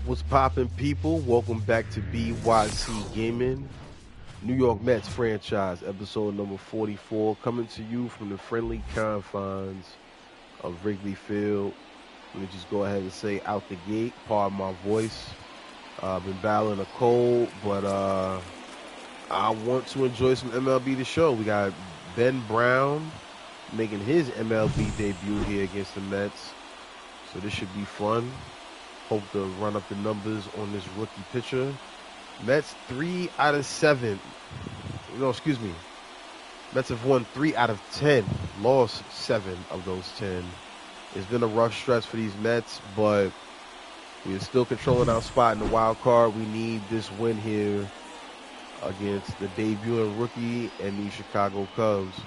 What's poppin', people? Welcome back to BYC Gaming, New York Mets franchise, episode number 44, coming to you from the friendly confines of Wrigley Field. Let me just go ahead and say out the gate, pardon my voice. I've been battling a cold, but I want to enjoy some MLB The Show. We got Ben Brown making his MLB debut here against the Mets, so this should be fun. Hope to run up the numbers on this rookie pitcher. Mets 3 out of 7. No, excuse me. Mets have won 3 out of 10. Lost 7 of those 10. It's been a rough stretch for these Mets, but we are still controlling our spot in the wild card. We need this win here against the debuting rookie and the Chicago Cubs.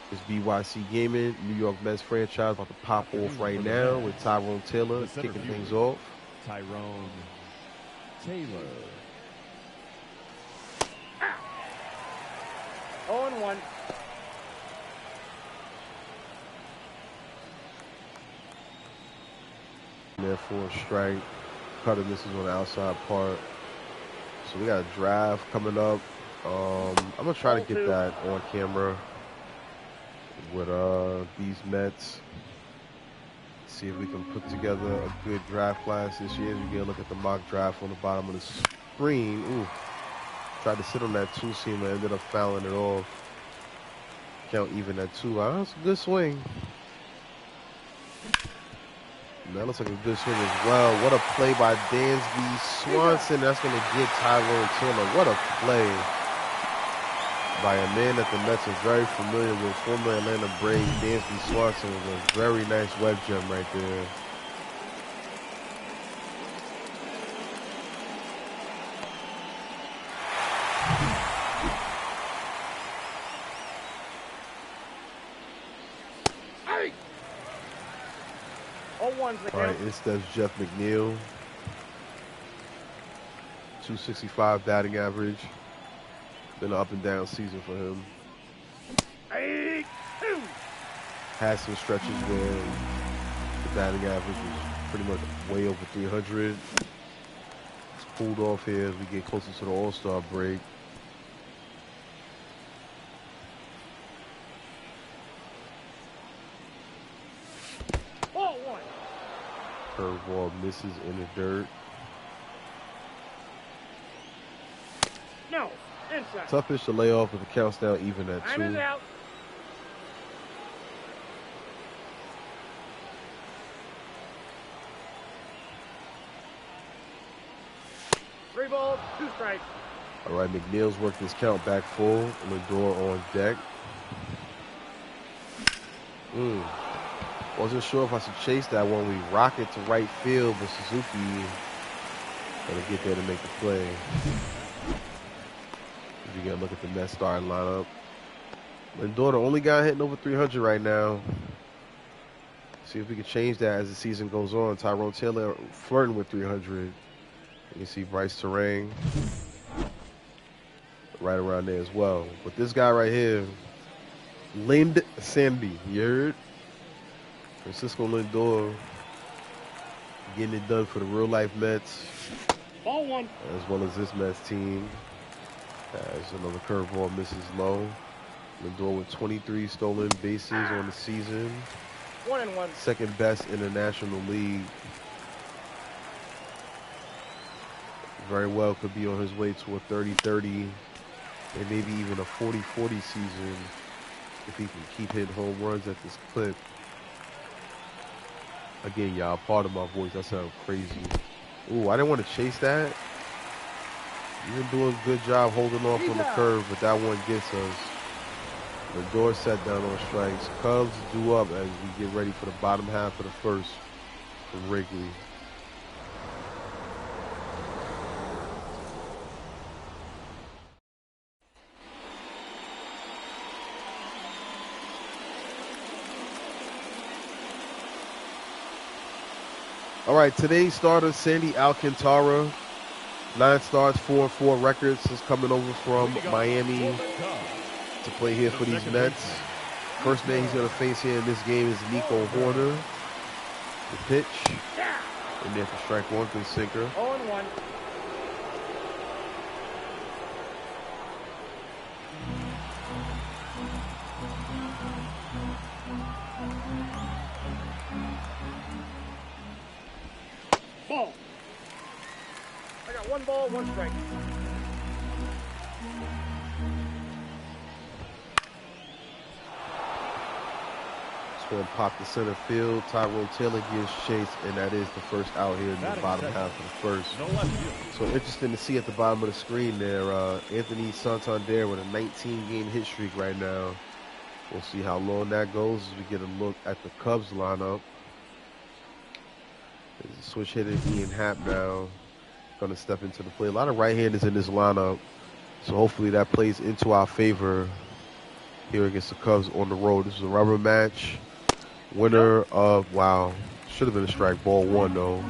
It's BYC Gaming, New York Mets franchise, about to pop off right now with Tyrone Taylor kicking things off. Tyrone Taylor. 0-1. There for a strike. Cutter misses on the outside part. So we got a drive coming up. I'm going to try to get that on camera with these Mets. See if we can put together a good draft class this year. We get a look at the mock draft on the bottom of the screen. Ooh, tried to sit on that two-seamer, ended up fouling it off. Count even at 2. That's a good swing. That looks like a good swing as well. What a play by Dansby Swanson. That's going to get Tyrone Taylor. What a play by a man that the Mets are very familiar with, former Atlanta Brave, Dansby Swanson, was a very nice web gem right there. All right, it steps Jeff McNeil. 265 batting average. Been an up and down season for him. Had some stretches where the batting average was pretty much way over 300. It's cooled off here as we get closer to the All-Star break. Curveball misses in the dirt. No, inside. Tough pitch to lay off, but the count's now even at 2. Time is out. Three balls, 2 strikes. All right, McNeil's worked his count back full. Lindor on deck. Wasn't sure if I should chase that one. We rock it to right field, but Suzuki gonna get there to make the play. If you get a look at the Mets starting lineup, Lindor, the only guy hitting over 300 right now. See if we can change that as the season goes on. Tyrone Taylor flirting with 300. You can see Bryce Terang right around there as well. But this guy right here, Lind Sandy, you heard? Francisco Lindor getting it done for the real-life Mets. Ball 1. As well as this Mets team. As another curveball misses low. Lindor with 23 stolen bases on the season. 1-1. Second best in the National League. Very well could be on his way to a 30-30 and maybe even a 40-40 season if he can keep hitting home runs at this clip. Again, y'all, pardon my voice. That sounds crazy. Ooh, I didn't want to chase that. You've been doing a good job holding off on the curve, but that one gets us. The door set down on strikes. Cubs due up as we get ready for the bottom half of the first from Wrigley. All right, today's starter, Sandy Alcantara. 9 starts, 4-4 records. Is coming over from Miami to play here for these Mets. First man he's going to face here in this game is Nico Hoerner. The pitch In there for strike one, good sinker. 0-1. Ball. I got 1 ball, 1 strike. One pop to center field. Tyrone Taylor gives chase, and that is the first out here in the bottom half of the first. So interesting to see at the bottom of the screen there, Anthony Santander with a 19-game hit streak right now. We'll see how long that goes as we get a look at the Cubs lineup. There's a switch hitter, Ian Happ now going to step into the play. A lot of right-handers in this lineup, so hopefully that plays into our favor here against the Cubs on the road. This is a rubber match. Winner of, wow, should have been a strike, ball one though.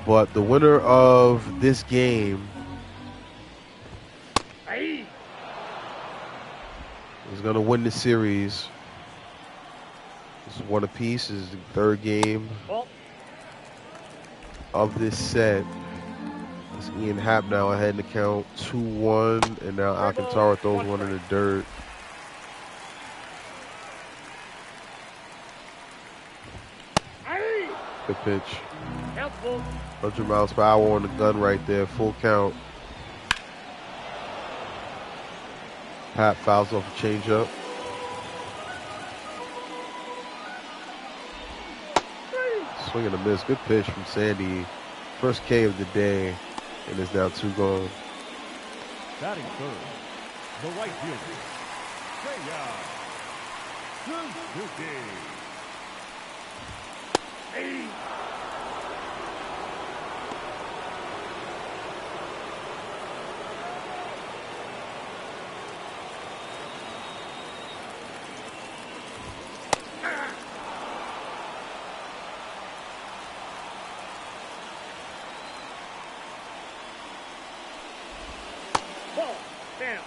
But the winner of this game is going to win the series. This is one apiece. This is the third game of this set. It's Ian Happ now ahead in the count, 2-1, and now Alcantara throws one in the dirt. Good pitch. 100 miles per hour on the gun right there, full count. Happ fouls off a changeup. Swing and a miss. Good pitch from Sandy. First K of the day, and it's now 2 gone. Batting third, the right fielder, Suzuki. Ball. Down.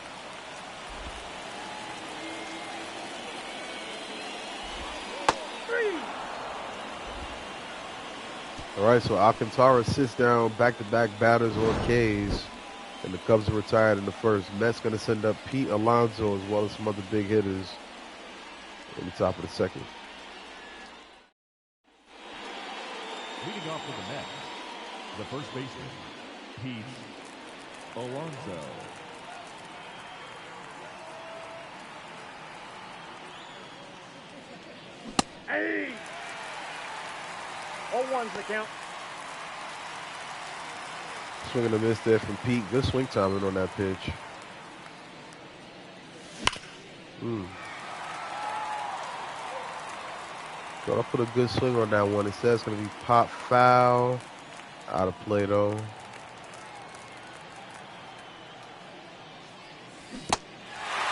All right, so Alcantara sits down back-to-back batters on Ks, and the Cubs are retired in the first. Mets going to send up Pete Alonso as well as some other big hitters in the top of the second. Leading off for the Mets, the first baseman, Pete Alonso. Hey! 0-1's the count. Swing and a miss there from Pete. Good swing timing on that pitch. Thought I put a good swing on that one. It says it's going to be pop foul. Out of play though.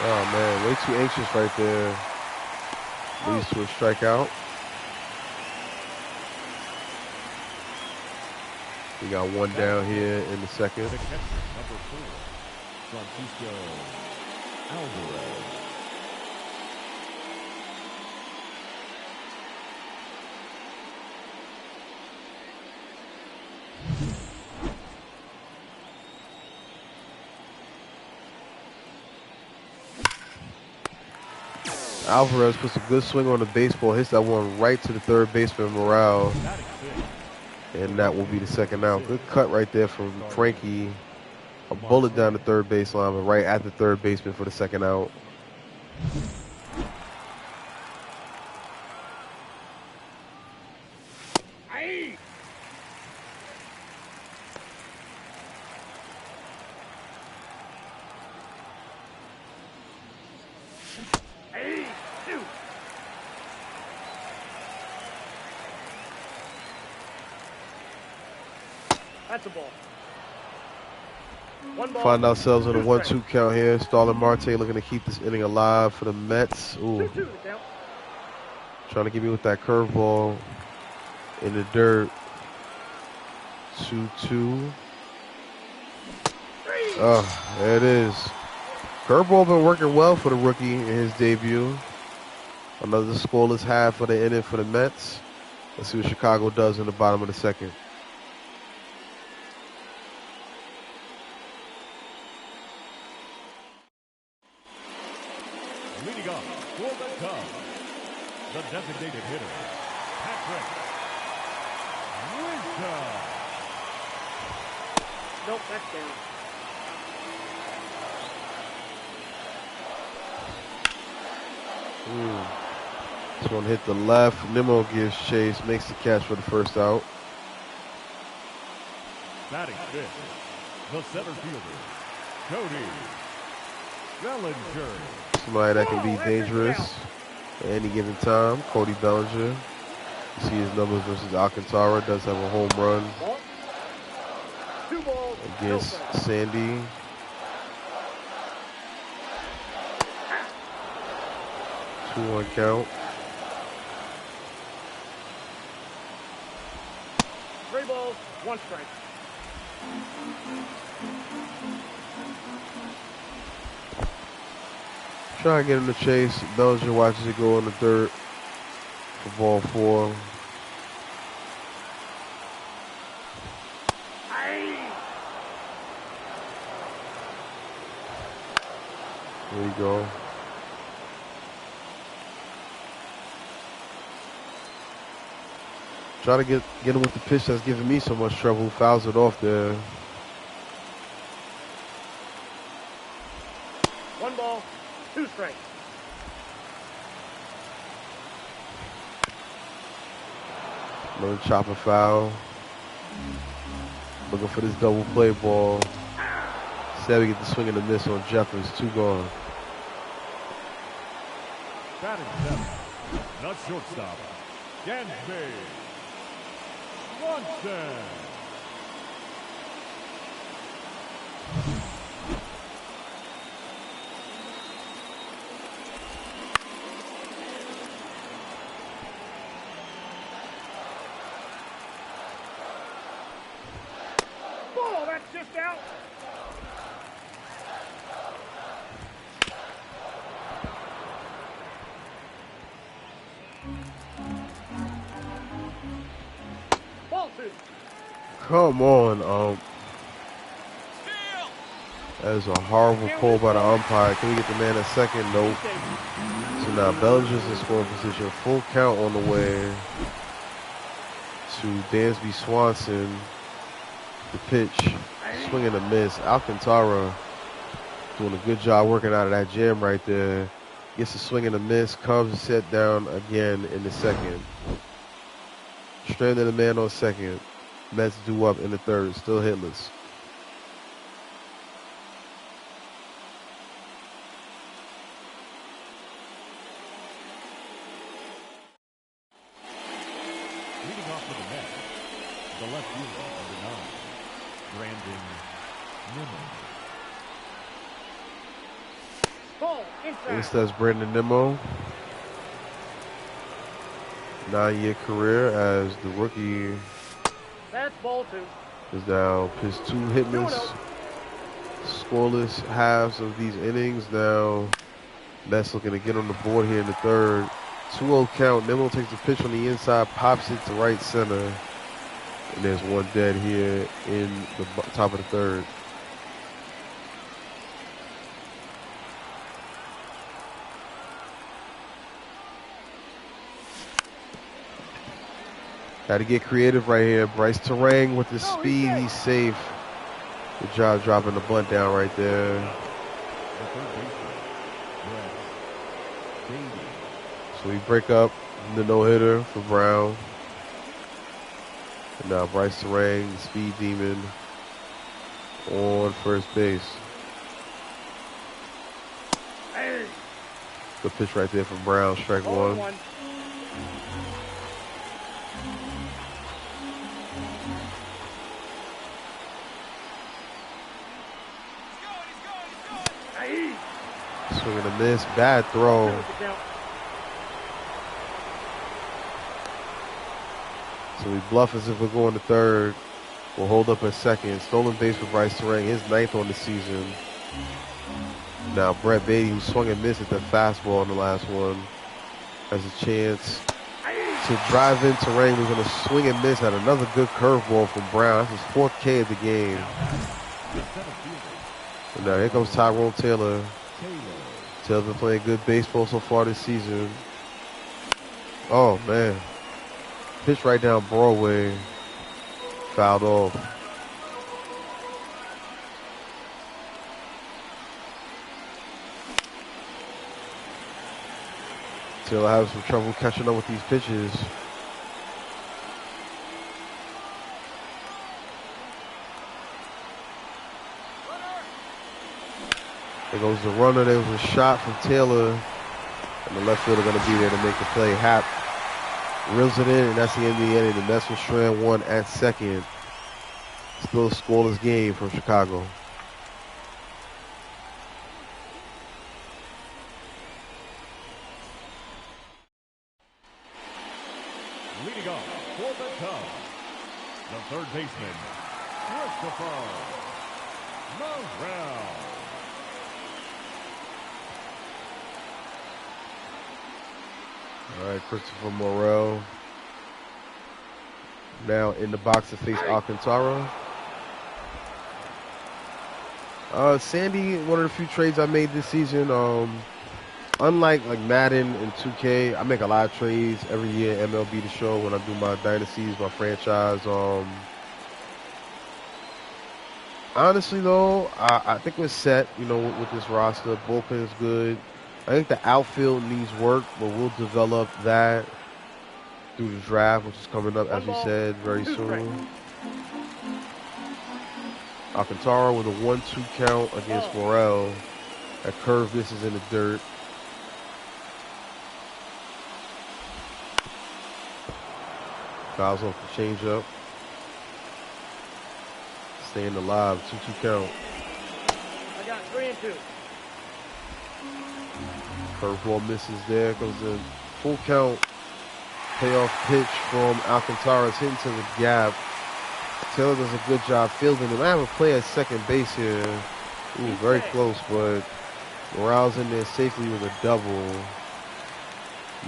Oh man, way too anxious right there. Leads to a strikeout. We got one down here in the second. The catcher, number 4, Francisco Alvarez. Alvarez puts a good swing on the baseball, hits that one right to the third baseman, Morale. And that will be the second out. Good cut right there from Frankie. A bullet down the third baseline, but right at the third baseman for the second out. That's a ball. One ball. Find ourselves in a 1-2 strikes. count here. Starlin Marte looking to keep this inning alive for the Mets. Ooh, 2-2 the count. trying to get me with that curveball in the dirt. 2-2. Oh, there it is. Curveball been working well for the rookie in his debut. Another scoreless half for the inning for the Mets. Let's see what Chicago does in the bottom of the second. Leading up for the Cubs, the designated hitter, Patrick Wisdom. Nope, that's down. This one hit the left. Nimmo gives chase, makes the catch for the first out. Batting fifth, the center fielder, Cody Bellinger. Somebody that can be dangerous at any given time. Cody Bellinger. You see his numbers versus Alcantara. Does have a home run Ball. 2 balls. against No strikes. Sandy. 2-1 count. 3 balls. 1 strike. Trying to get him to chase. Bellinger watches it go on the third for ball 4. There you go. Try to get him with the pitch that's giving me so much trouble. Fouls it off there. 1 ball. 2 strikes. Another chopper foul. Looking for this double play ball. Instead we get the swing and a miss on Jeffers. 2 gone. Batting seventh, not shortstop, Gansby Swanson. Ball. That's just out. Ball 2. Come on. That is a horrible call by the umpire. Can we get the man a second? Nope. So now Bellinger's in scoring position. Full count on the way to Dansby Swanson. The pitch, swing and a miss. Alcantara doing a good job working out of that jam right there. Gets a swing and a miss. Cubs set down again in the second. Stranded a man on second. Mets due up in the third. Still hitless. Leading off for the Mets, the left fielder, number 9, Brandon Nimmo. Ball. This Inside. that's Brandon Nimmo. 9-year career as the rookie That's ball 2. is now his 2 hitless, scoreless halves of these innings. Now Mets looking to get on the board here in the third. 2-0 count. Nimmo takes the pitch on the inside, pops it to right center. And there's 1 dead here in the top of the third. Got to get creative right here. Bryce Terang with his speed. He's safe. Good job dropping the bunt down right there. The third baseman, Brett Baty. So we break up the no-hitter for Brown. And now Bryce Terang, the speed demon, on first base. Good pitch right there from Brown, strike Ball 1. 1. Swing and a miss, bad throw. There's the count. So we bluff as if we're going to third. We'll hold up at second. Stolen base for Bryce Terang, his 9th on the season. Now Brett Baty, who swung and missed at the fastball in the last one, has a chance to drive into Wrigley. Going to swing and miss at another good curveball from Brown. That's his 4th K of the game. And now here comes Tyrone Taylor. Taylor's been playing good baseball so far this season. Oh, man. Pitch right down Broadway. Fouled off. Taylor having some trouble catching up with these pitches. There goes the runner. There was a shot from Taylor. And the left fielder going to be there to make the play. Happ reels it in, and that's the end of the inning. The Mets will strand one at second. Still a scoreless game from Chicago. Leading off for the Cubs, the third baseman, Christopher Morel. All right, Christopher Morel now in the box to face Alcantara. Sandy, one of the few trades I made this season. Unlike like Madden and 2K, I make a lot of trades every year. MLB The Show when I do my dynasties, my franchise. Honestly though, I think we're set. You know, with this roster, bullpen's good. I think the outfield needs work, but we'll develop that through the draft, which is coming up, as we said, very soon. Alcantara with a 1-2 count against Morel. That curve misses in the dirt. Fouls off the changeup. Staying alive, 2-2 count. I got 3-2. Curveball misses there. Goes the full count. Payoff pitch from Alcantara. It's hitting to the gap. Taylor does a good job fielding him. I have a play at second base here. Ooh, very close, but Morale's in there safely with a double.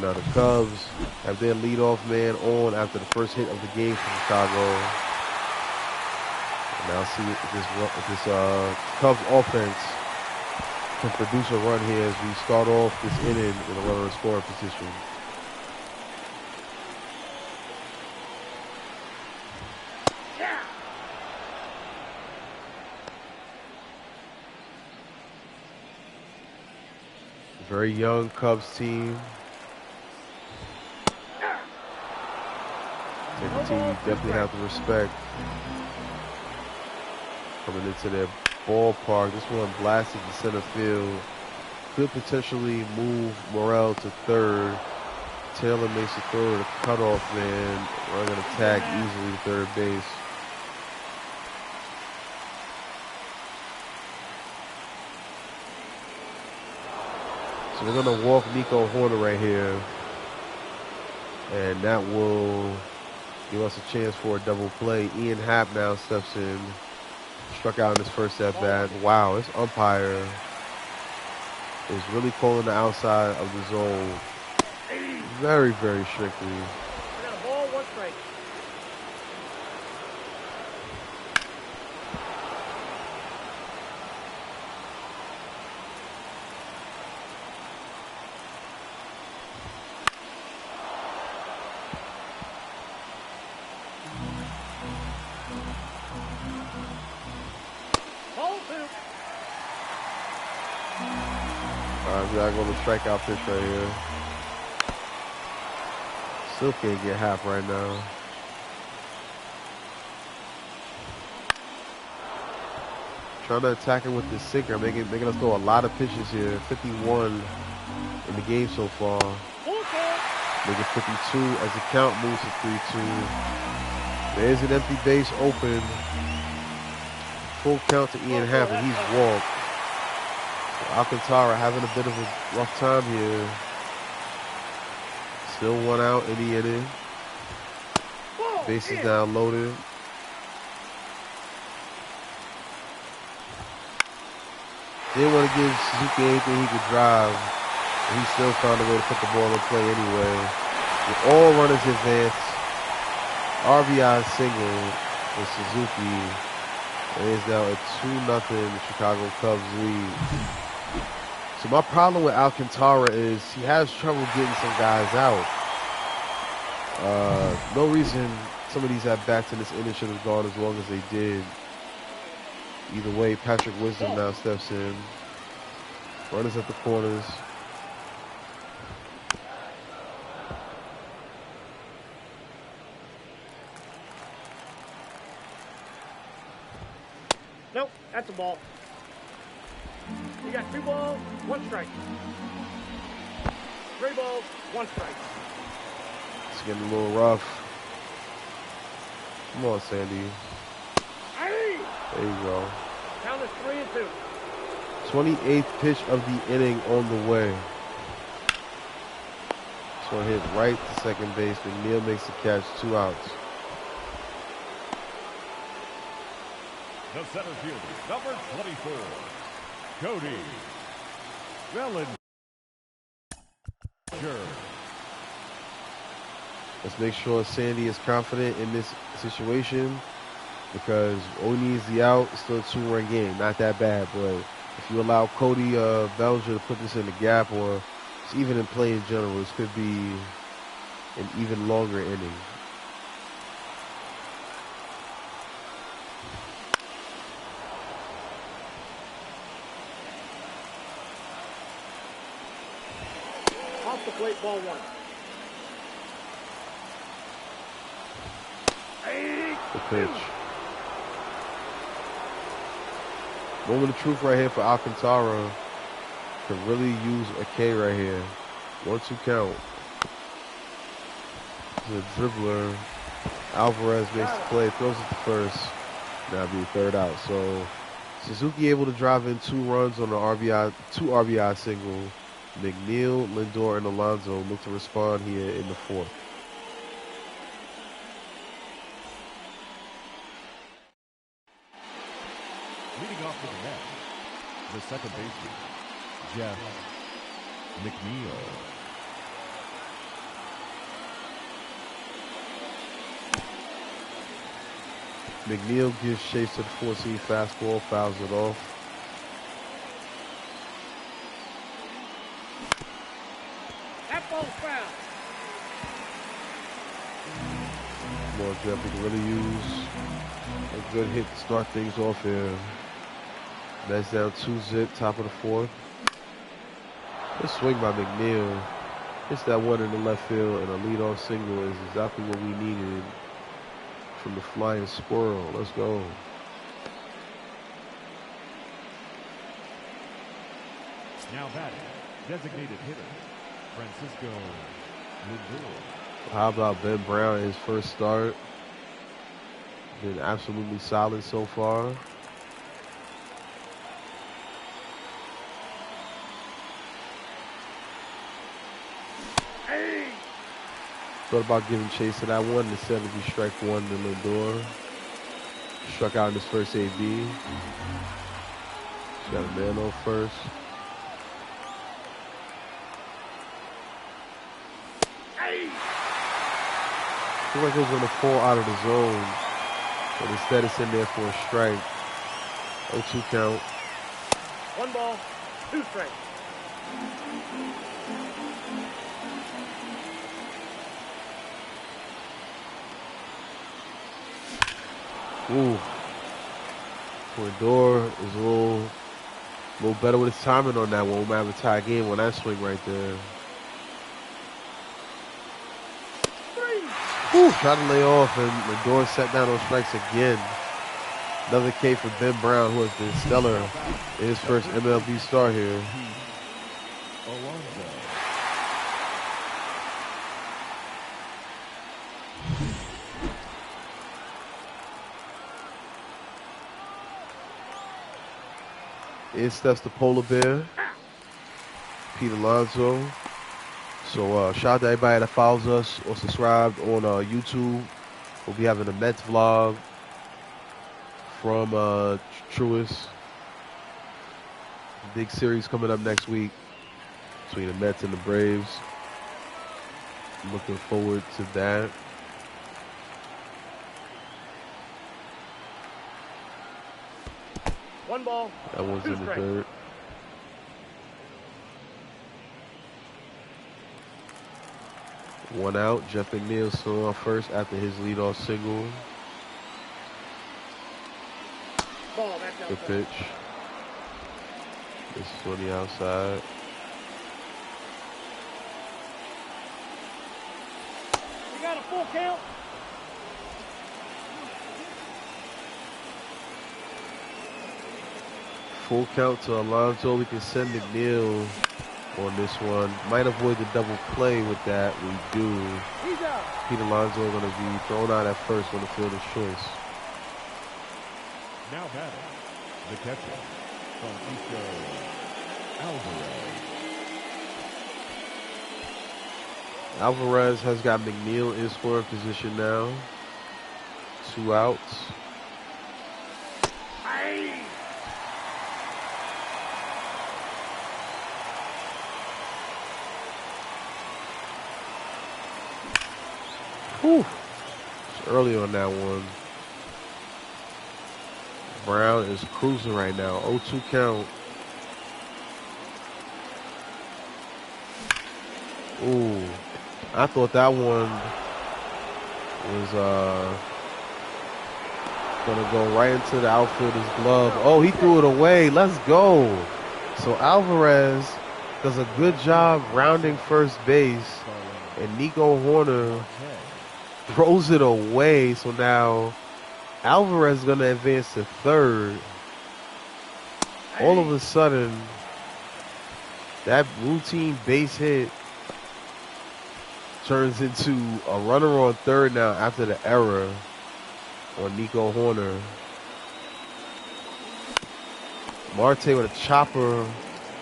Now the Cubs have their leadoff man on after the first hit of the game for Chicago. And now see if this Cubs offense can produce a run here as we start off this inning with a runner in scoring position. Very young Cubs team. It's a team you definitely have to respect. Coming into their ballpark. This one blasted to center field. Could potentially move Morel to third. Taylor makes the throw to the cutoff man. We're going to tag easily to third base. So we're going to walk Nico Horner right here. And that will give us a chance for a double play. Ian Happ now steps in. Struck out in his first at bat. Wow, this umpire is really calling the outside of the zone very, very strictly. I got a ball, 1 strike. We gotta go to the strikeout pitch right here. Still can't get Happ right now. Trying to attack it with the sinker, making us throw a lot of pitches here. 51 in the game so far. Make it 52 as the count moves to 3-2. There's an empty base open. Full count to Ian Happ, and he's walked. Alcantara having a bit of a rough time here. Still 1 out in the inning. Bases now loaded. Didn't want to give Suzuki anything he could drive. But he still found a way to put the ball in play anyway. With all runners advance, RBI single for Suzuki. It is now a 2-0 Chicago Cubs lead. So my problem with Alcantara is he has trouble getting some guys out. No reason some of these at-bats in this inning should have gone as long as they did. Either way, Patrick Wisdom now steps in. Runners at the corners. Nope, that's a ball. You got 2 balls, 1 strike. 3 balls, 1 strike. It's getting a little rough. Come on, Sandy. Hey! There you go. Count is 3-2. 28th pitch of the inning on the way. This one hit right to second base. McNeil makes the catch, 2 outs. The center fielder, number 24, Cody Bellinger. Let's make sure Sandy is confident in this situation because all he needs the out. It's still a 2-run game. Not that bad, but if you allow Cody Bellinger to put this in the gap or even in play in general, this could be an even longer inning. Off the plate, ball 1. The pitch. Moment of truth right here for Alcantara. Can really use a K right here. 1-2 count. The dribbler. Alvarez makes the play, throws it to first. Now be a 3rd out. So Suzuki able to drive in 2 runs on the RBI, 2 RBI single. McNeil, Lindor, and Alonso look to respond here in the 4th. Leading off with the net, the second baseman, Jeff McNeil. McNeil gives chase to the 14 fastball, fouls it off. That ball's foul. Come on, Jeff, we can really use a good hit to start things off here. That's down 2-zip, top of the 4th. Good swing by McNeil. Hits that one in the left field, and a leadoff single is exactly what we needed from the flying squirrel. Let's go. Now batting, designated hitter, Francisco Lindor. How about Ben Brown in his first start? Been absolutely solid so far. Thought about giving chase to that one instead of be strike 1 to Lindor. Struck out in his first AB. He's got a man on first. I feel like it was going to fall out of the zone, but instead it's in there for a strike. 0-2 count. 1 ball, 2 strikes. Ooh. Lindor is a little better with his timing on that one. We might have a tie game on that swing right there. Whew, tried to lay off, and Lindor set down those strikes again. Another K for Ben Brown, who has been stellar in his first MLB start here. In steps the polar bear, Pete Alonso. So shout out to everybody that follows us or subscribed on YouTube. We'll be having a Mets vlog from Truist. Big series coming up next week between the Mets and the Braves. Looking forward to that. One ball. That one's Two in the strikes. dirt. One out. Jeff McNeil still on first after his leadoff single. Ball, that's Good outside. pitch. This is on the outside. We got a full count. Full count to Alonso. We can send McNeil on this one. Might avoid the double play with that. We do. He's out. Pete Alonso going to be thrown out at first when the fielder's choice. Now batting, the catcher, Francisco Alvarez. Alvarez has got McNeil in scoring position now. 2 outs. Aye. Whew. It's early on that one. Brown is cruising right now. 0-2 count. Ooh. I thought that one was gonna go right into the outfielder's glove. Oh, he threw it away. Let's go. So Alvarez does a good job rounding first base, and Nico Horner throws it away. So now Alvarez is gonna advance to third. All of a sudden, that routine base hit turns into a runner on third now after the error on Nico Horner. Marte with a chopper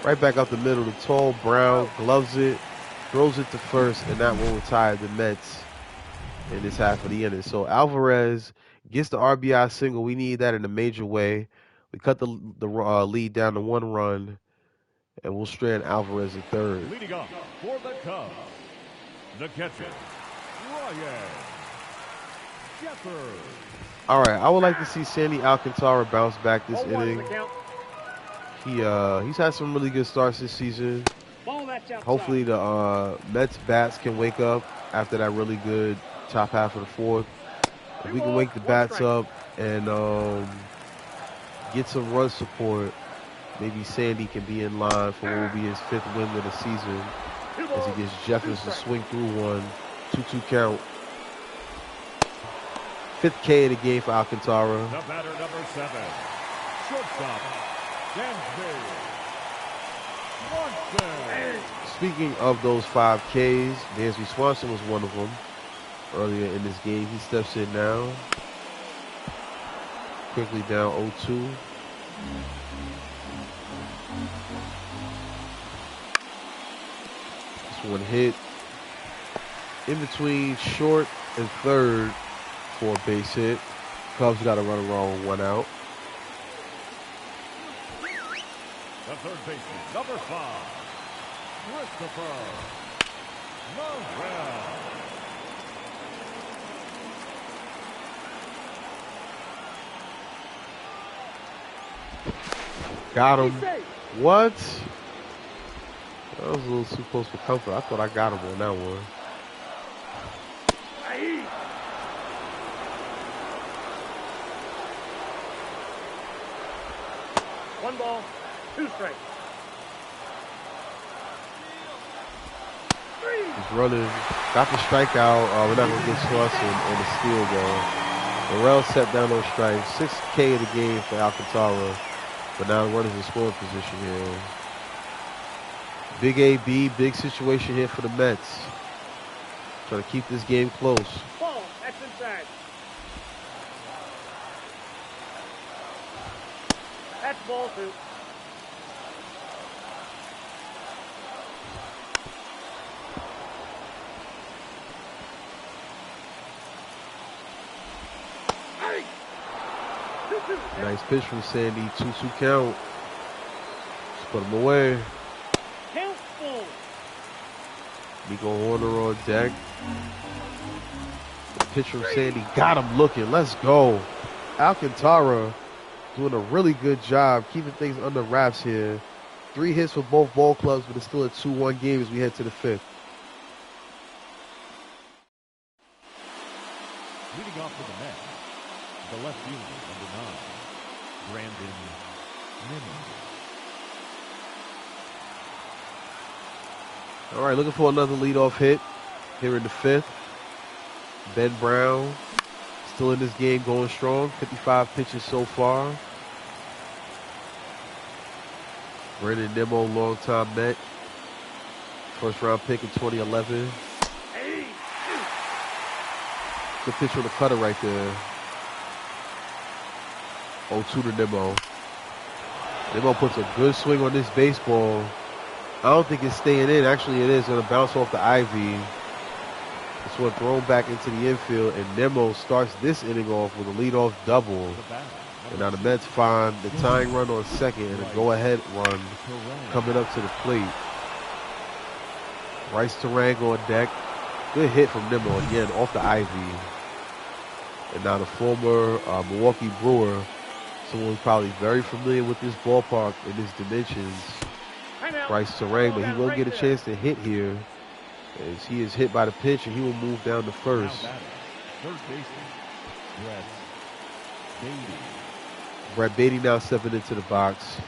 right back up the middle. The tall Brown gloves it, throws it to first, and that will retire the Mets in this half of the inning. So Alvarez gets the RBI single. We need that in a major way. We cut the lead down to 1 run, and we'll strand Alvarez at third. Leading off for the Cubs, the catcher, Ryan Jeffers. All right, I would like to see Sandy Alcantara bounce back this Ball, one is inning. the count. He's had some really good starts this season. Ball, that's outside. Hopefully the Mets bats can wake up after that really good top half of the fourth. If we can wake the bats up and get some run support, maybe Sandy can be in line for what will be his 5th win of the season as he gets Jeffers to swing through one. 2-2 count. 5th K of the game for Alcantara. The batter, number 7, shortstop, Dansby Swanson. Speaking of those 5 Ks, Dansby Swanson was one of them earlier in this game. He steps in now. Quickly down 0-2. This one hit in between short and third for a base hit. Cubs got to run around with 1 out. The third baseman, number 5, Christopher Morel. Got him. What? That was a little too close for comfort. I thought I got him on that one. Aye. One ball, 2 strikes. He's running. Got the strikeout. We're not going to get Swanson on the steal, though. Morel set down those strikes. 6th K of the game for Alcantara. But now the runner's in scoring position here. Big AB, big situation here for the Mets. Trying to keep this game close. Ball, that's inside. That's ball 2. Aye. 2-2. Nice pitch from Sandy. 2-2 count. Just put him away. Count full. Nico Horner on deck. The pitch from Sandy got him looking. Let's go. Alcantara doing a really good job keeping things under wraps here. 3 hits for both ball clubs, but it's still a 2-1 game as we head to the 5th. Leading off with the Mets, the left fielder, number 9, Brandon Nimmo. All right, looking for another leadoff hit here in the 5th. Ben Brown still in this game, going strong. 55 pitches so far. Brandon Nimmo, longtime Met. First round pick in 2011. Good pitch on the cutter right there. 0-2 to Nimmo. Nimmo puts a good swing on this baseball. I don't think it's staying in. Actually, it is going to bounce off the ivy. This one thrown back into the infield, and Nimmo starts this inning off with a leadoff double. And now the Mets find the tying run on second and a go-ahead run coming up to the plate. Rice Tarang on deck. Good hit from Nimmo again off the ivy. And now the former Milwaukee Brewer, someone who's probably very familiar with this ballpark and its dimensions, Rice Tarang, but he won't get a chance to hit here as he is hit by the pitch and he will move down to first. Third baseman, Brett Beatty now stepping into the box.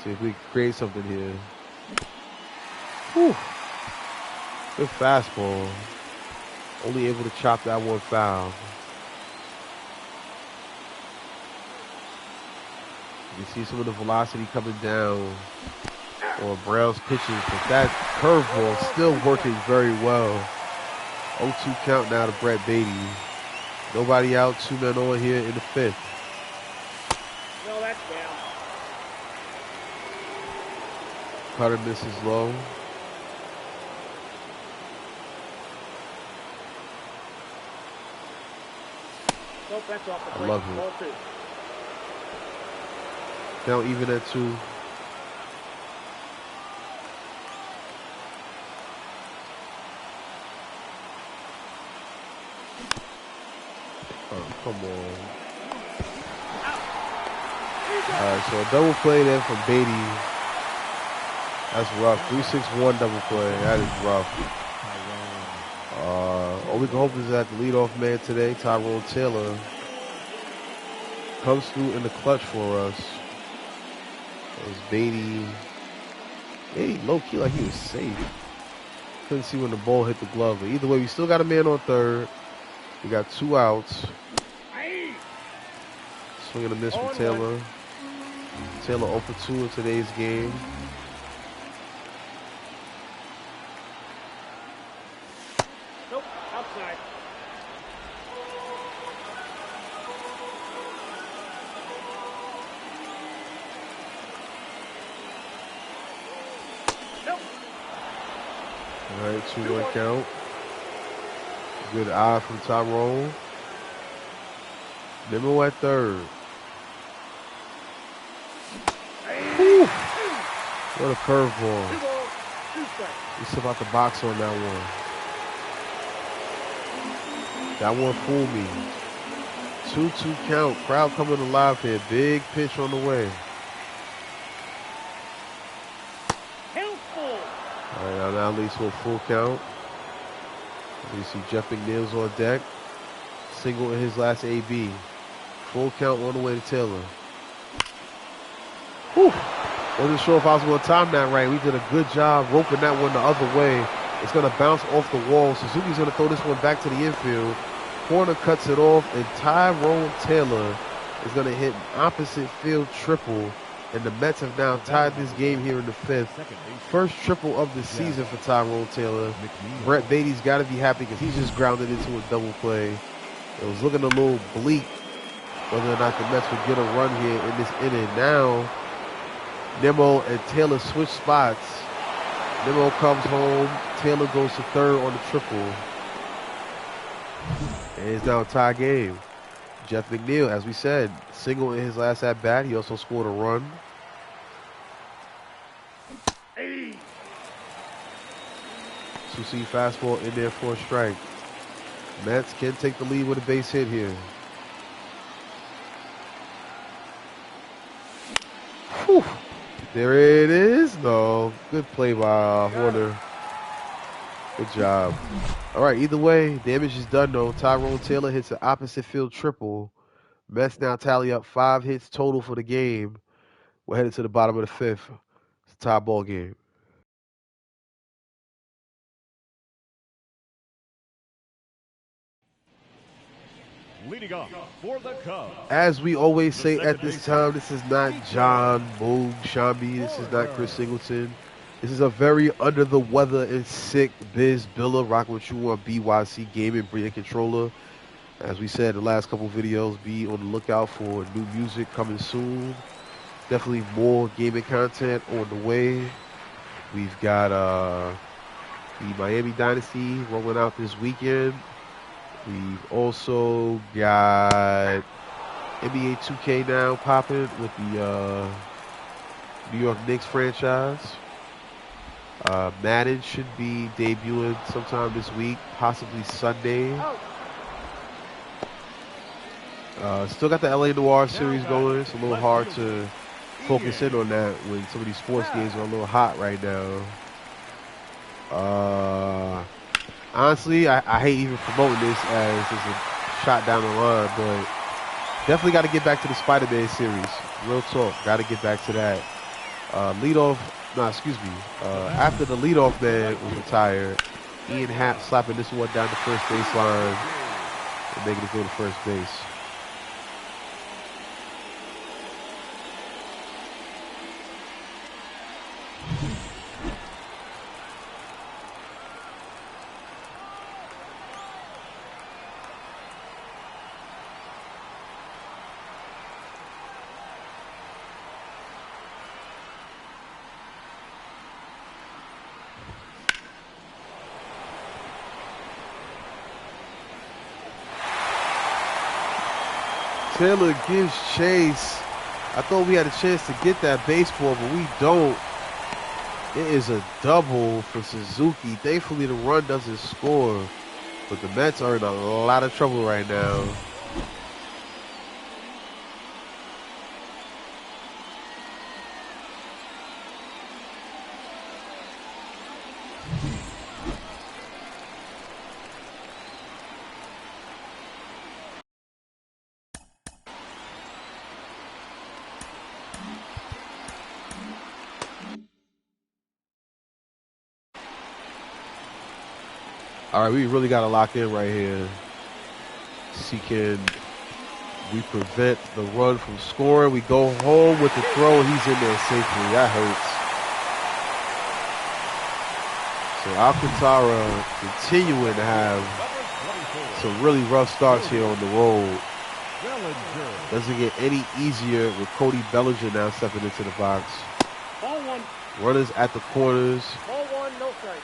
See if we can create something here. Whew. Good fastball. Only able to chop that one foul. You can see some of the velocity coming down on Brown's pitches, but that curveball still working very well. 0-2 count now to Brett Beatty. Nobody out, 2 men on here in the 5th. No, that's down. Cutter misses low. Nope, that's off the I plate. love it. Ball 2. Now even at 2. Oh, come on. All right, so a double play there from Beatty. That's rough. 3-6-1 double play. That is rough. All we can hope is that the leadoff man today, Tyrone Taylor, comes through in the clutch for us. As Beatty low-key like he was safe. Couldn't see when the ball hit the glove. But either way, we still got a man on third. We got 2 outs. Swing and a miss from Taylor. Taylor 0 for 2 in today's game. Nope, outside. Nope. All right, 2-1 count. Good eye from Tyrone. Nimmo at third. Whew. What a curveball. 2 balls, 2 strikes. We step out the box on that one. That one fooled me. 2-2 count. Crowd coming alive here. Big pitch on the way. Helpful. All right, now leads to a full count. You see Jeff McNeil's on deck. Single in his last AB. Full count on the way to Taylor. Whew. Wasn't sure if I was going to time that right. We did a good job roping that one the other way. It's going to bounce off the wall. Suzuki's going to throw this one back to the infield. Corner cuts it off, and Tyrone Taylor is going to hit an opposite field triple. And the Mets have now tied this game here in the 5th. First triple of the season for Tyrone Taylor. Brett Beatty's got to be happy because he's just grounded into a double play. It was looking a little bleak whether or not the Mets would get a run here in this inning. Now, Nimmo and Taylor switch spots. Nimmo comes home. Taylor goes to third on the triple. And it's now a tie game. Jeff McNeil, as we said, single in his last at-bat. He also scored a run. 2-seam fastball in there for a strike. Mets can take the lead with a base hit here. Whew. There it is. No. Good play by Horner. Good job. All right, either way, damage is done, though. Tyrone Taylor hits an opposite field triple. Mets now tally up 5 hits total for the game. We're headed to the bottom of the 5th. It's a tie ball game. Leading off for the Cubs. As we always say at this time, this is not John Moog Shambi. This is not Chris Singleton. This is a very under the weather and sick Biz Billa rocking with you on BYC Gaming, Brilliant Controller. As we said in the last couple videos, be on the lookout for new music coming soon. Definitely more gaming content on the way. We've got the Miami Dynasty rolling out this weekend. We've also got NBA 2K now popping with the New York Knicks franchise. Madden should be debuting sometime this week, possibly Sunday. Still got the LA Noir series going. It's a little hard to focus in on that when some of these sports games are a little hot right now. Honestly, I hate even promoting this as it's a shot down the line, but definitely got to get back to the Spider-Man series. Real talk, got to get back to that. After the leadoff man was retired, Ian Happ slapping this one down the first baseline and making it go to first base. Taylor gives chase. I thought we had a chance to get that baseball, but we don't. It is a double for Suzuki. Thankfully, the run doesn't score, but the Mets are in a lot of trouble right now. All right, we really got to lock in right here. See, can we prevent the run from scoring? We go home with the throw. He's in there safely. That hurts. So Alcantara continuing to have some really rough starts here on the road. Doesn't get any easier with Cody Bellinger now stepping into the box. Ball one. Runners at the corners. Ball one, no strike.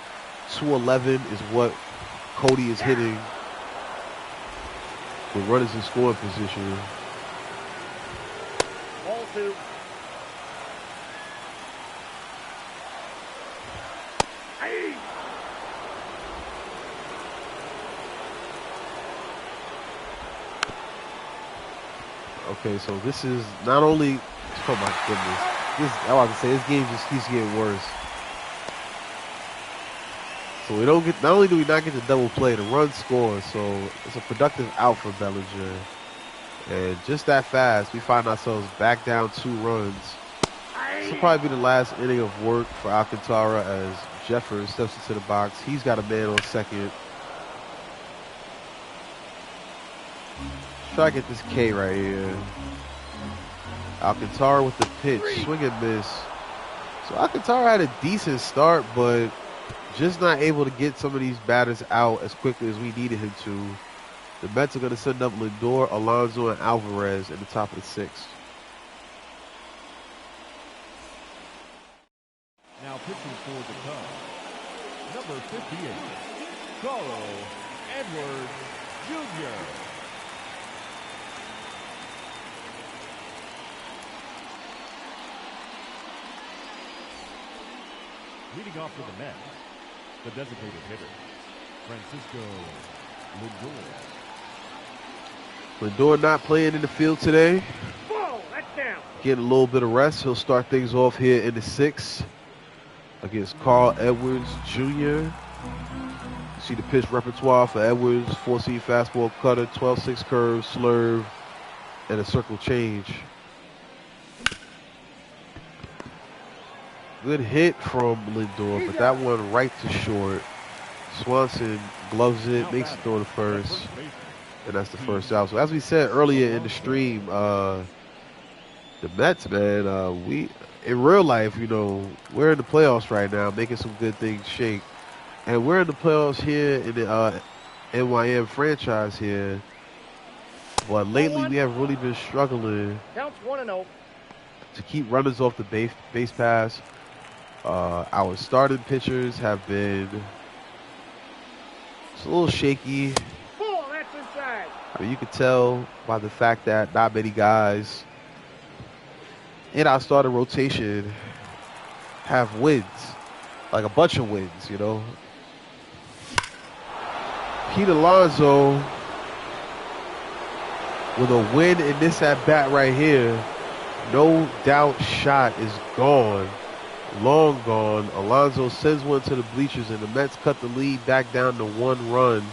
211 is what Cody is hitting with runners in scoring position. Ball two. Hey. Okay, so this is not only, oh my goodness, I was about to say, this game just keeps getting worse. So we don't get, not only do we not get the double play, the run scores, so it's a productive out for Bellinger. And just that fast, we find ourselves back down 2 runs. This will probably be the last inning of work for Alcantara as Jeffers steps into the box. He's got a man on second. Try to get this K right here. Alcantara with the pitch, swing and miss. So Alcantara had a decent start, but just not able to get some of these batters out as quickly as we needed him to. The Mets are going to send up Lindor, Alonso, and Alvarez at the top of the 6th. Now pitching for the Cubs, number 58, Carl Edwards Jr. Leading off for the Mets, The designated hitter, Francisco Lindor. Lindor not playing in the field today. Ball, that's down. Getting a little bit of rest. He'll start things off here in the 6th against Carl Edwards Jr. See the pitch repertoire for Edwards: 4-seam fastball, cutter, 12-6 curve, slurve, and a circle change. Good hit from Lindor, but that one right to short. Swanson gloves it, makes it throw to first, and that's the first out. So as we said earlier in the stream, the Mets, man, we in real life, you know, we're in the playoffs right now, making some good things shake, and we're in the playoffs here in the NYM franchise here. But lately, we have really been struggling Counts 1-0 to keep runners off the base pass. Our starting pitchers have been a little shaky. Ball, that's inside. I mean, you can tell by the fact that not many guys in our starting rotation have wins, like a bunch of wins, you know. Pete Alonso with a win in this at-bat right here. No doubt shot is gone. Long gone. Alonso sends one to the bleachers, and the Mets cut the lead back down to 1 run.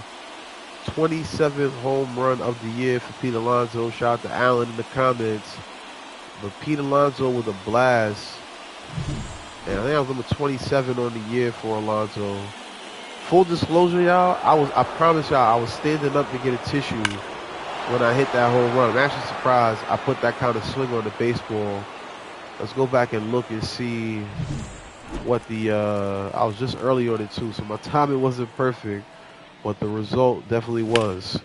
27th home run of the year for Pete Alonso. Shout out to Allen in the comments. But Pete Alonso with a blast. And I think I was number 27 on the year for Alonso. Full disclosure, y'all, I promise y'all, I was standing up to get a tissue when I hit that home run. I'm actually surprised I put that kind of swing on the baseball. Let's go back and look and see what the, I was just early on it too, so my timing wasn't perfect, but the result definitely was.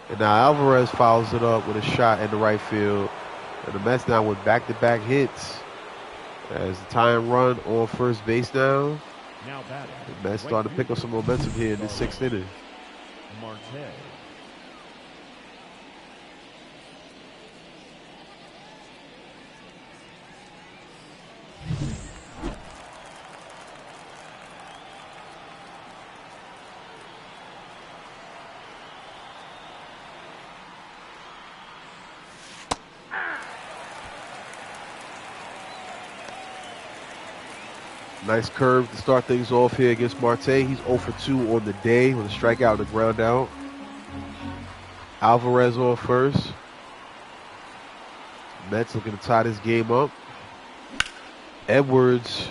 And now Alvarez follows it up with a shot in the right field. And the Mets now with back-to-back hits as the tying run on first base now. The Mets starting to pick up some momentum here in the 6th inning. Marte. Nice curve to start things off here against Marte. He's 0 for 2 on the day with a strikeout and a ground out. Alvarez on first. Mets looking to tie this game up. Edwards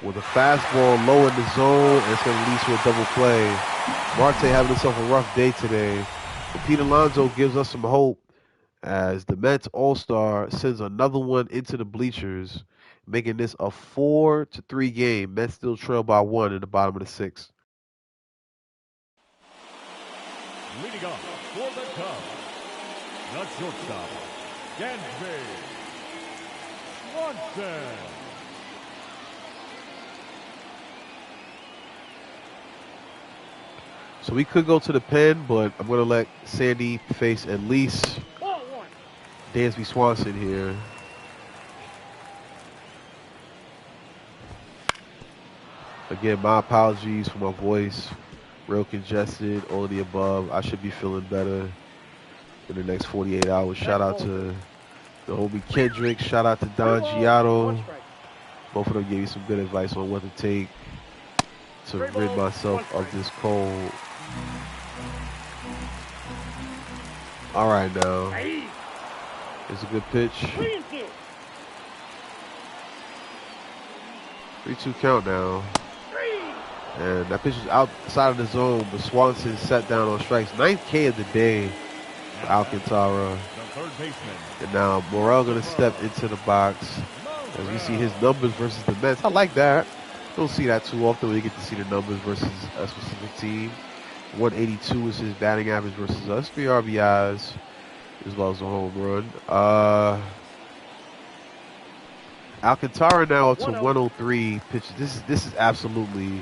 with a fastball low in the zone, and it's going to lead to a double play. Marte having himself a rough day today. But Pete Alonso gives us some hope as the Mets All-Star sends another one into the bleachers, making this a 4-3 game. Mets still trail by 1 in the bottom of the 6th. Leading off for the Cubs, the shortstop, Dansby Swanson. So we could go to the pen, but I'm going to let Sandy face at least Dansby Swanson here. Again, my apologies for my voice. Real congested, all of the above. I should be feeling better in the next 48 hours. Shout out to the homie Kendrick. Shout out to Don Giotto. Both of them gave me some good advice on what to take to rid myself of this cold. All right, now. It's a good pitch. 3-2 count now. And that pitch is outside of the zone, but Swanson sat down on strikes. 9th K of the day for Alcantara. And now Morel going to step into the box as we see his numbers versus the Mets. I like that. Don't see that too often when you get to see the numbers versus a specific team. 182 is his batting average versus us. 3 RBIs as well as a home run. Alcantara now up to 103 pitches. This is absolutely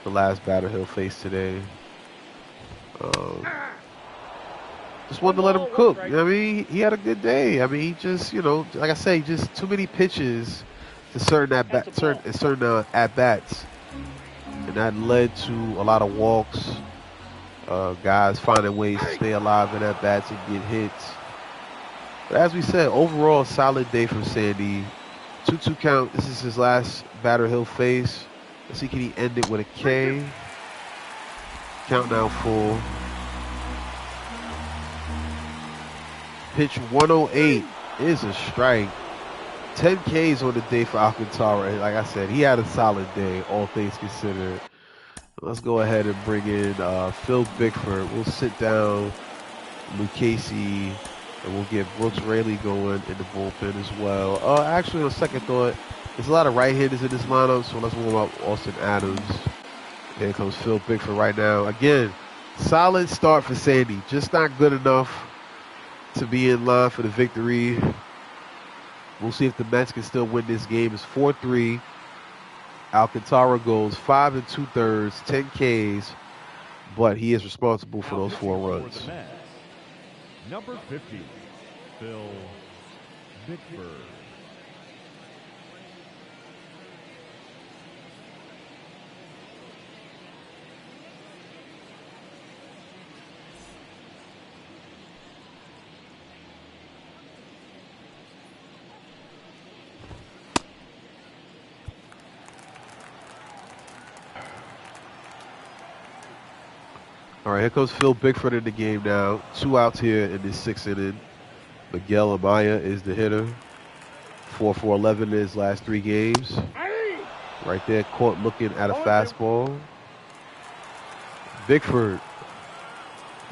the last batter he'll face today. Just wanted to let him cook. You know what I mean? He had a good day. I mean, he just, you know, like I say, just too many pitches to certain at-bats. And and that led to a lot of walks. Guys finding ways to stay alive in at bats and get hits. But as we said, overall, solid day from Sandy. 2-2 count. This is his last batter he'll face. Let's see, can he end it with a K? Count now full. Pitch 108 is a strike. 10 Ks on the day for Alcantara. Like I said, he had a solid day, all things considered. Let's go ahead and bring in Phil Bickford. We'll sit down Luke Casey, and we'll get Brooks Raley going in the bullpen as well. Actually, on second thought, there's a lot of right-handers in this lineup, so let's warm up Austin Adams. Here comes Phil Bickford right now. Again, solid start for Sandy. Just not good enough to be in line for the victory. We'll see if the Mets can still win this game. It's 4-3. Alcantara goes 5 2/3, 10 Ks, but he is responsible for those 4 runs. Number 50, Phil Bickford. All right, here comes Phil Bickford in the game now. 2 outs here in this 6th inning. Miguel Amaya is the hitter. 4 for 11 in his last 3 games. Right there, caught looking at a fastball. Bickford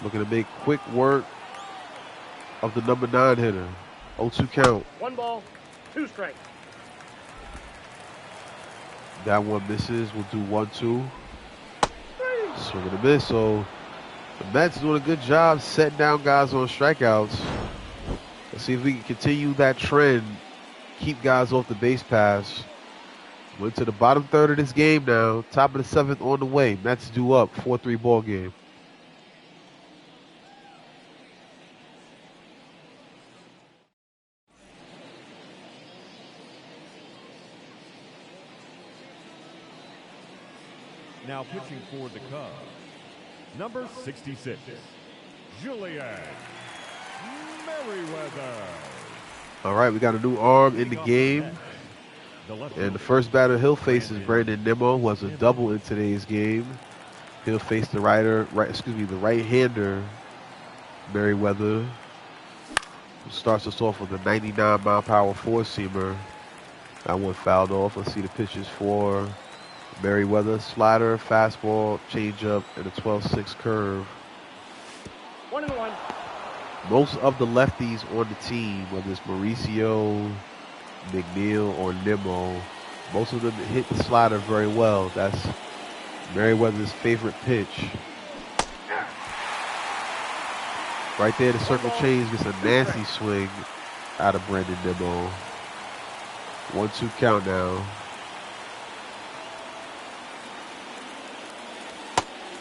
looking to make quick work of the number 9 hitter. 0-2 count. 1 ball, 2 strikes. That one misses. We'll do 1-2. Swing and a miss. So the Mets doing a good job setting down guys on strikeouts. Let's see if we can continue that trend, keep guys off the base paths. We're to the bottom third of this game now. Top of the 7th on the way. Mets due up. 4-3 ball game. Now pitching for the Cubs, number 66, Julian Merriweather. All right, we got a new arm in the game. And the first batter he'll face is Brandon Nimmo, who has a double in today's game. He'll face the right-hander, Merriweather, who starts us off with a 99-mile-per-hour four-seamer. That one fouled off. Let's see the pitches for Merriweather. Slider, fastball, changeup, and a 12-6 curve. 1-1. Most of the lefties on the team, whether it's Mauricio, McNeil, or Nimmo, most of them hit the slider very well. That's Merriweather's favorite pitch. Right there, the circle change gets a nasty swing out of Brandon Nimmo. 1-2 count now.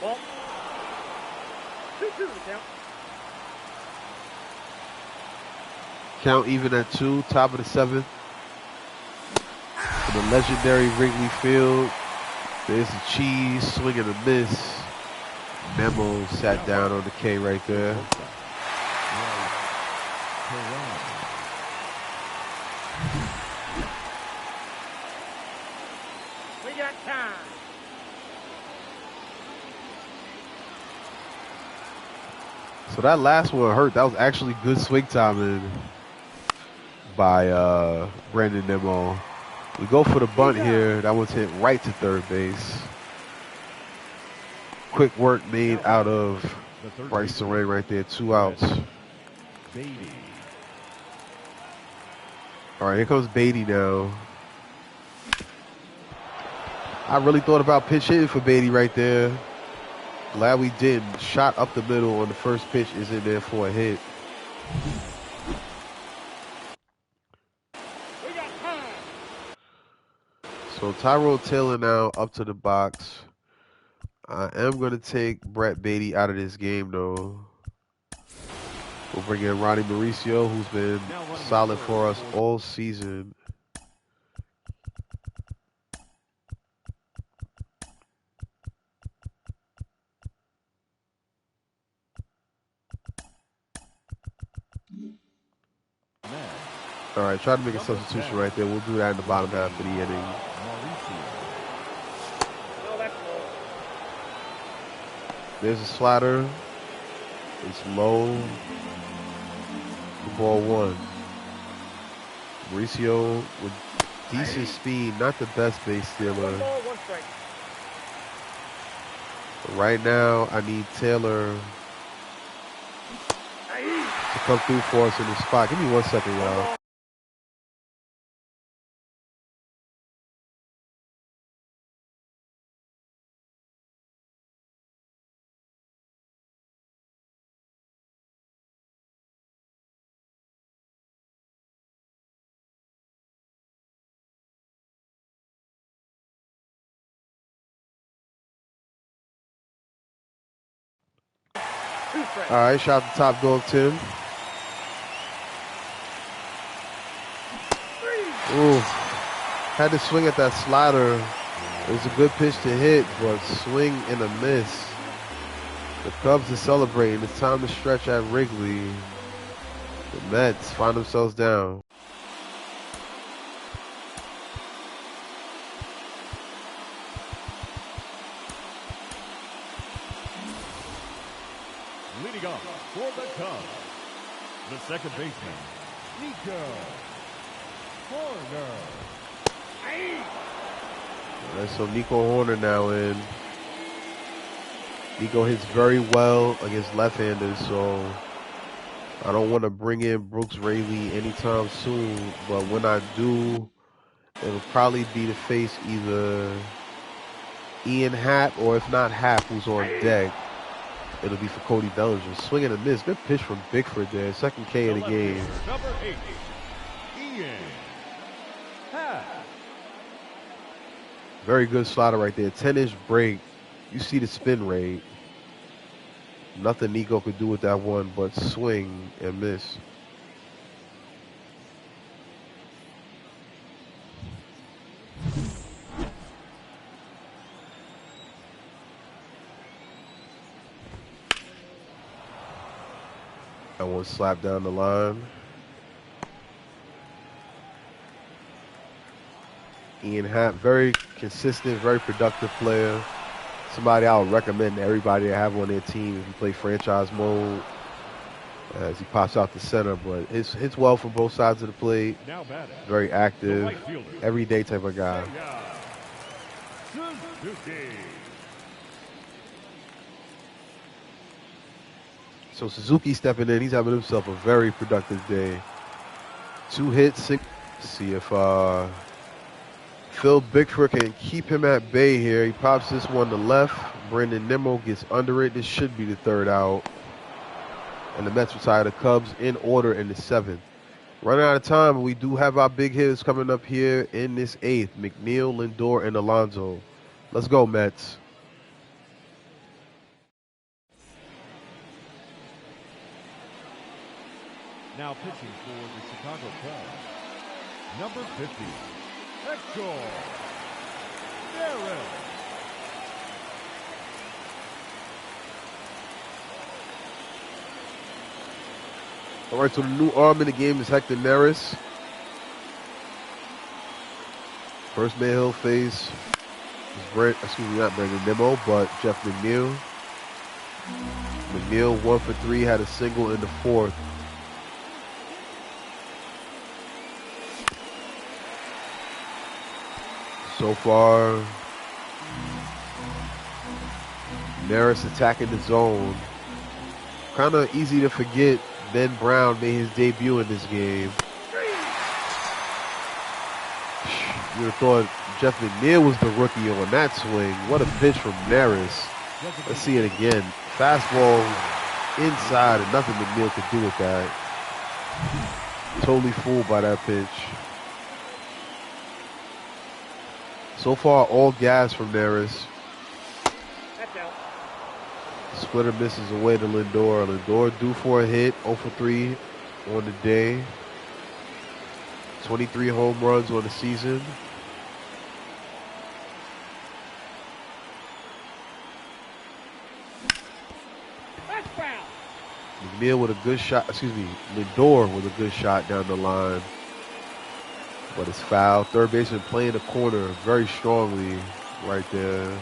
Ball. 2-2 the count. Count even at 2, top of the 7th. For the legendary Wrigley Field, there's a cheese, swing and a miss. Memo sat down on the K right there. We got time. So that last one hurt. That was actually good swing timing by Brandon Nimmo. We go for the bunt here. That one's hit right to third base. Quick work made out of Bryce Serene right there. 2 outs. All right, here comes Beatty now. I really thought about pitch hitting for Beatty right there. Glad we didn't. Shot up the middle on the first pitch is in there for a hit. So Tyrone Taylor now up to the box. I am going to take Brett Beatty out of this game, though. We'll bring in Ronnie Mauricio, who's been solid for us all season. All right, try to make a substitution right there. We'll do that in the bottom half of the inning. No, that's low. There's a slider. It's low. The ball one. Mauricio with decent speed, not the best base stealer. 1 ball, 1 strike. But right now, I need Taylor to come through for us in the spot. Give me 1 second, y'all. All right, shout out to Top Dog Tim. Ooh, had to swing at that slider. It was a good pitch to hit, but swing and a miss. The Cubs are celebrating. It's time to stretch at Wrigley. The Mets find themselves down. Leading off for the Cubs, the second baseman, Nico Horner. All right, so Nico Horner now in. Nico hits very well against left-handers, so I don't want to bring in Brooks Raley anytime soon. But when I do, it'll probably be to face either Ian Happ or if not Happ, who's on deck. It'll be for Cody Bellinger. Swing and a miss. Good pitch from Bickford there. Second K of the game. Number 8, Ian Happ. Very good slider right there. 10-inch break. You see the spin rate. Nothing Nico could do with that one but swing and miss. I want to slap down the line. Ian Happ, very consistent, very productive player. Somebody I would recommend to everybody to have on their team if you play franchise mode as he pops out the center. But hits well from both sides of the plate. Very active, everyday type of guy. So Suzuki stepping in. He's having himself a very productive day. 2 hits, 6. See if Phil Bickford can keep him at bay here. He pops this one to left. Brandon Nimmo gets under it. This should be the 3rd out. And the Mets retire the Cubs in order in the 7th. Running out of time, but we do have our big hitters coming up here in this 8th. McNeil, Lindor, and Alonso. Let's go, Mets. Now pitching for the Chicago Cubs, number 50, Hector Neris. All right, so the new arm in the game is Hector Neris. First man he'll face is not Brandon Nimmo, but Jeff McNeil. McNeil 1 for 3, had a single in the 4th. So far, Neris attacking the zone. Kind of easy to forget Ben Brown made his debut in this game. You would have thought Jeff McNeil was the rookie on that swing. What a pitch from Neris. Let's see it again. Fastball inside and nothing McNeil could do with that. Totally fooled by that pitch. So far, all gas from Neris. That's out. Splitter misses away to Lindor. Lindor due for a hit, 0 for 3 on the day. 23 home runs on the season. That's foul. McNeil with a good shot, Lindor with a good shot down the line. But it's foul. Third baseman playing the corner very strongly right there.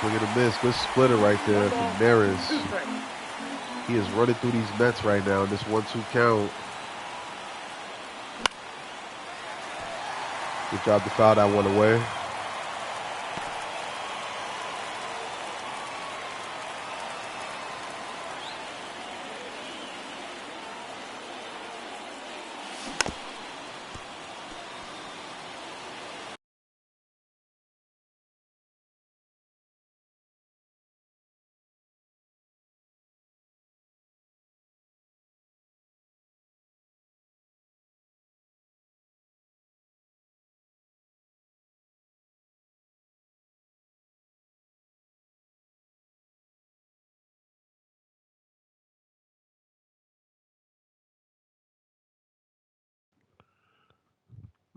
Swing and a miss. Good splitter right there from Neris. He is running through these Mets right now in this 1-2 count. Good job to foul that one away.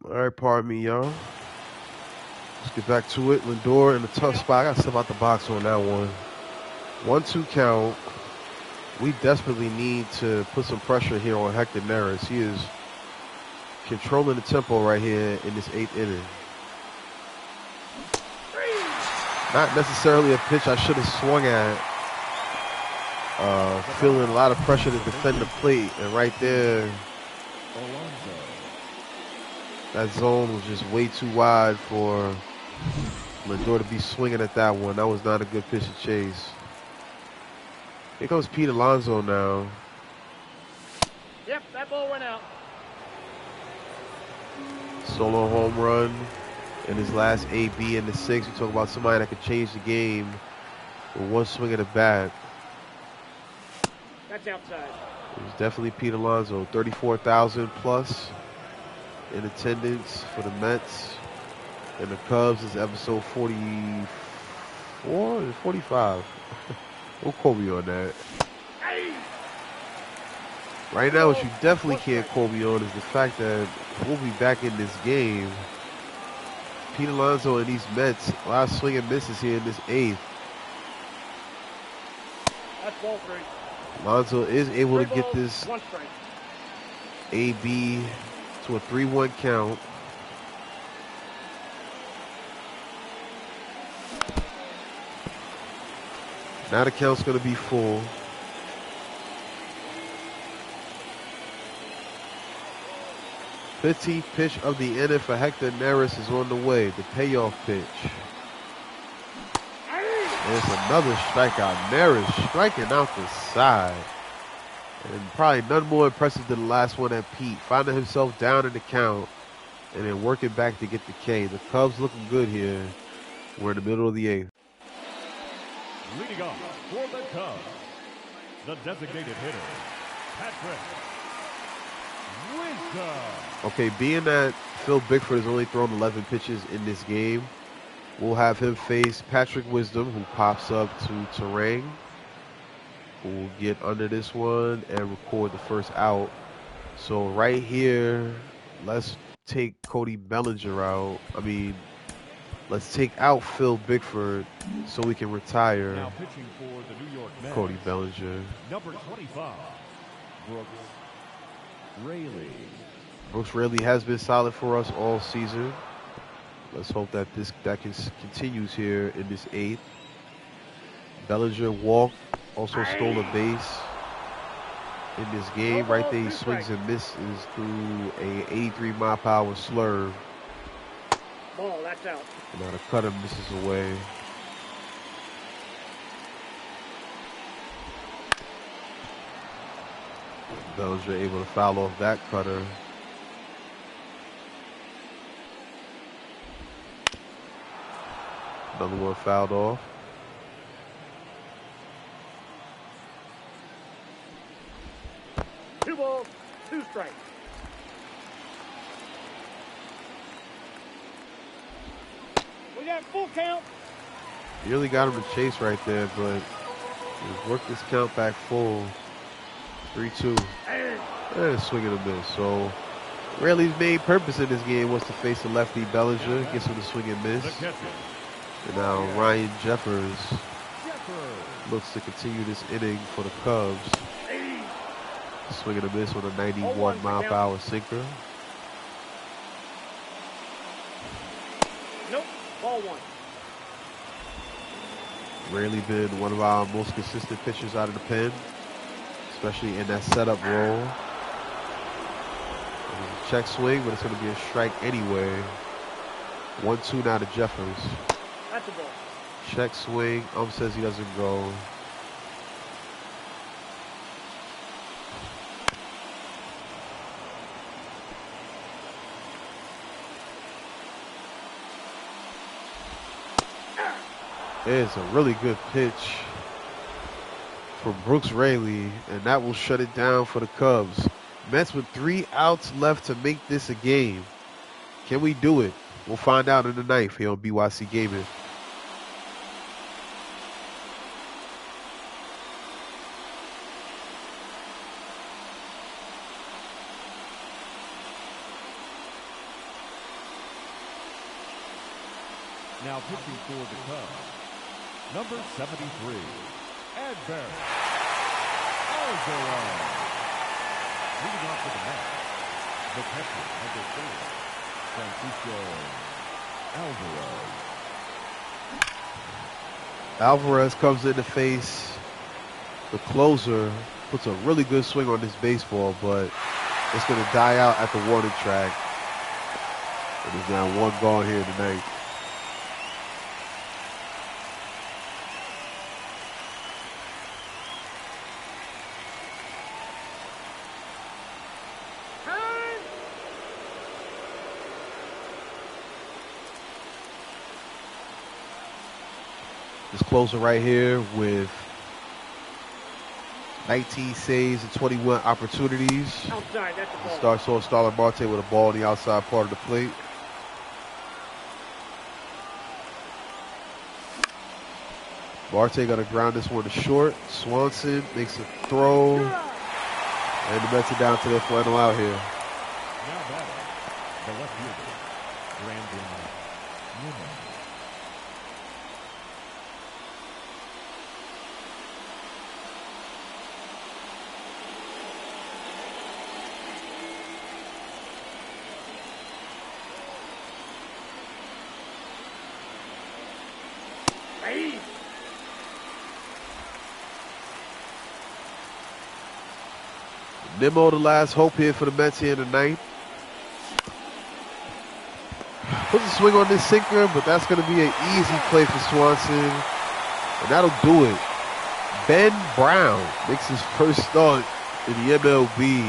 All right, pardon me, y'all. Let's get back to it. Lindor in a tough spot. I got to step out the box on that one. 1-2 count. We desperately need to put some pressure here on Hector Neris. He is controlling the tempo right here in this 8th inning. Not necessarily a pitch I should have swung at. Feeling a lot of pressure to defend the plate. And right there, that zone was just way too wide for Lindor to be swinging at that one. That was not a good pitch to chase. Here comes Pete Alonso now. Yep, that ball went out. Solo home run in his last AB in the 6th. We talk about somebody that could change the game with one swing of the bat. That's outside. It was definitely Pete Alonso. 34,000 plus in attendance for the Mets. And the Cubs is episode 44 or 45. Don't quote me on that. Right now, what you definitely can't quote me on is the fact that we'll be back in this game. Pete Alonso and these Mets, a lot of swing and misses here in this 8th. That's ball three. Alonso is able to get Three this balls, 1 strike. AB to a 3-1 count. Now the count's going to be full. '15th pitch of the inning for Hector Neris is on the way. The payoff pitch. There's another strikeout. Neris striking out the side. And probably none more impressive than the last one at Pete. Finding himself down in the count and then working back to get the K. The Cubs looking good here. We're in the middle of the 8th. Leading off for the Cubs, the designated hitter, Patrick Wisdom. Okay, being that Phil Bickford has only thrown 11 pitches in this game, we'll have him face Patrick Wisdom, who pops up to Terang, who will get under this one and record the first out. So right here, let's take Cody Bellinger out. Let's take out Phil Bickford so we can retire Now pitching for the New York Mets, Cody Bellinger. number 25, Brooks Raley. Brooks Raley has been solid for us all season. Let's hope that continues here in this 8th. Bellinger walked, also stole a base in this game. Right there, he swings and misses through a 83-mile-per-hour slurve. Ball, that's out. Now the cutter misses away. Bellinger able to foul off that cutter. Another one fouled off. Two balls, 2 strikes. We got full count. Nearly got him to chase right there, but he's worked this count back full. 3-2. And swing and a miss. So Raley's main purpose in this game was to face the lefty Bellinger, gets him to swing and miss. And now Ryan Jeffers looks to continue this inning for the Cubs. Swing and a miss on a 91 1 mile per hour sinker. Nope. Ball 1. Rarely been one of our most consistent pitchers out of the pen, especially in that setup role. Check swing, but it's going to be a strike anyway. 1-2 now to Jeffers. That's a ball. Check swing. Says he doesn't go. It's a really good pitch for Brooks Raley, and that will shut it down for the Cubs. Mets with 3 outs left to make this a game. Can we do it? We'll find out in the 9th here on BYC Gaming. Now pitching for the Cubs, number 73, Adbert Alcantara. Leading off for the Mets, the catcher, number 4, Francisco Alvarez. Alvarez comes in to face the closer, puts a really good swing on this baseball, but it's going to die out at the warning track. And there's now 1 gone here tonight. This closer right here with 19 saves and 21 opportunities. Outside, that's a ball. Starts off Starling Marte with a ball on the outside part of the plate. Marte got to ground this one to short. Swanson makes a throw. And the Mets are down to their final out here. Now batting, the left fielder, Brandon Newman. Hey. Nimmo, the last hope here for the Mets here tonight. Puts a swing on this sinker, but that's going to be an easy play for Swanson. And that'll do it. Ben Brown makes his first start in the MLB.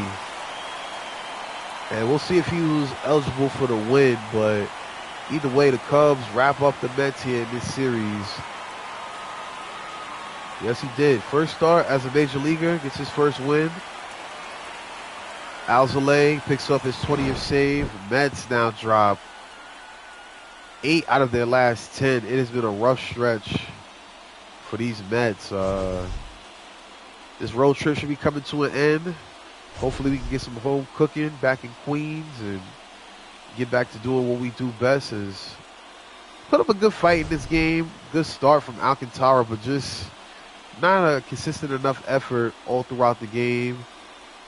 And we'll see if he was eligible for the win, but either way, the Cubs wrap up the Mets here in this series. Yes, he did. First start as a major leaguer, gets his first win. Alzolay picks up his 20th save. Mets now drop 8 out of their last 10. It has been a rough stretch for these Mets. This road trip should be coming to an end. Hopefully we can get some home cooking back in Queens and get back to doing what we do best, is put up a good fight in this game. Good start from Alcantara, but just not a consistent enough effort all throughout the game.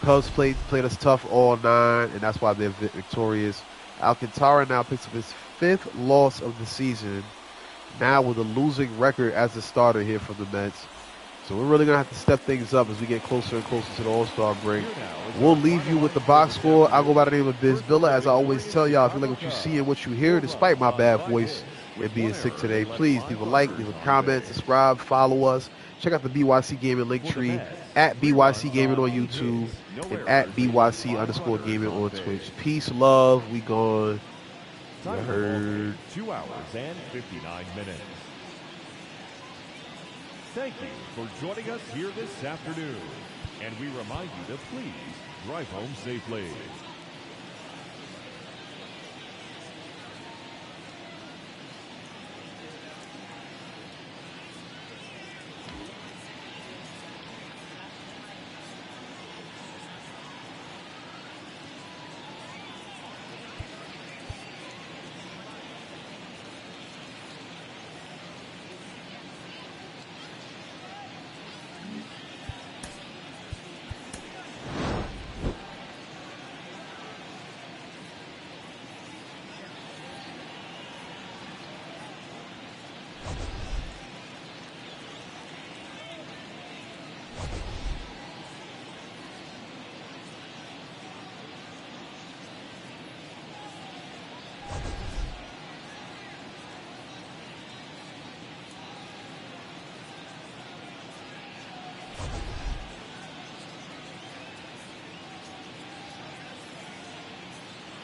Cubs played us tough all 9, and that's why they're victorious. Alcantara now picks up his 5th loss of the season, now with a losing record as a starter here for the Mets. So we're really going to have to step things up as we get closer and closer to the All-Star break. We'll leave you with the box score. I'll go by the name of Beisbol. As I always tell y'all, if you like what you see and what you hear, despite my bad voice and being sick today, please leave a like, leave a comment, subscribe, follow us. Check out the BYC Gaming link tree at BYC Gaming on YouTube and at BYC_Gaming on Twitch. Peace, love, we gone. You heard. 2 hours and 59 minutes. Thank you for joining us here this afternoon. And we remind you to please drive home safely.